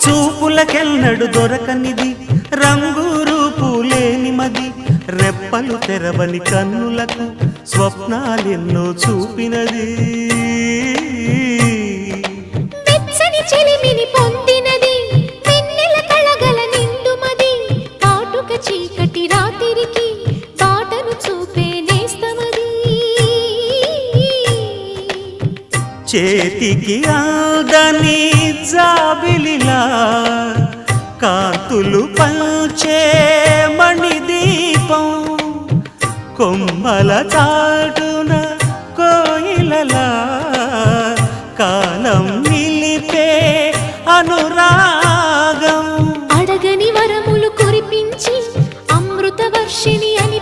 చూపులకెన్నడు దొరకనిది రంగు రూపు లేని మది రెప్పలు తెరవని కన్నులకు స్వప్నాలెన్నో చూపినది వెచ్చని చెలిమిని పొందినది వెన్నెల కళగల నిండుమది కాటుక చీకటి రాత్రికి బాటను చూపే నేస్తమది చేతికి ఆదని జాబిలిలా కాంతులు పంచే మణిదీపం కొమ్మల చాటున కోయిలలా కాలం నిలిపే అనురాగం అడగని వరములు కురిపించి అమృత వర్షిణి అని